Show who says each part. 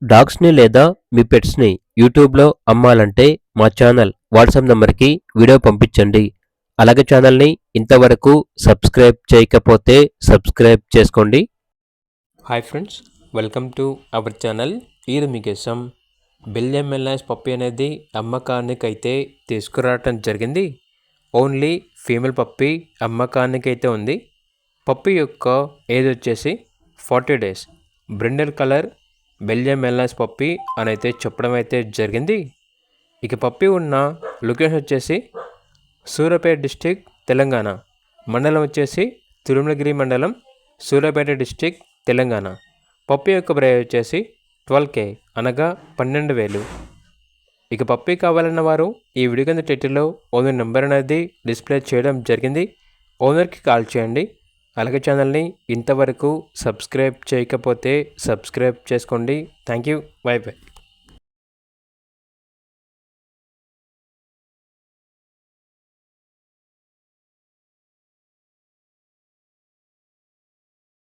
Speaker 1: డాగ్స్‌ని లేదా మీ పెట్స్‌ని యూట్యూబ్‌లో అమ్మాలంటే మా ఛానల్ వాట్సాప్ నంబర్‌కి వీడియో పంపించండి. అలాగే ఛానల్‌ని ఇంతవరకు సబ్స్క్రైబ్ చేయకపోతే సబ్స్క్రైబ్ చేసుకోండి. Hi friends, welcome to our channel. ఈరోజు మీకోసం బిలియన్ మెల్నాస్ పప్పీ అనేది అమ్మకానికైతే తీసుకురావటం జరిగింది. ఓన్లీ ఫీమేల్ పప్పీ అమ్మకానికైతే ఉంది. పప్పీ యొక్క ఏజ్ వచ్చేసి 40 days. Brindle colour Belgium Malinois puppy అని అయితే చెప్పడం అయితే జరిగింది. ఇక పప్పీ ఉన్న లొకేషన్ వచ్చేసి సూర్యాపేట డిస్టిక్, తెలంగాణ. మండలం వచ్చేసి తిరుమలగిరి మండలం, సూర్యాపేట డిస్టిక్, తెలంగాణ. పప్పీ యొక్క ప్రైస్ వచ్చేసి 12K, అనగా 12,000. ఇక పప్పీ కావాలన్న వారు ఈ వీడియో కింద టైటిల్లో ఓనర్ నెంబర్ అనేది డిస్ప్లే చేయడం జరిగింది. ఓనర్కి కాల్ చేయండి. అలాగే ఛానల్ని ఇంతవరకు సబ్స్క్రైబ్ చేయకపోతే సబ్స్క్రైబ్ చేసుకోండి. Thank you. By by.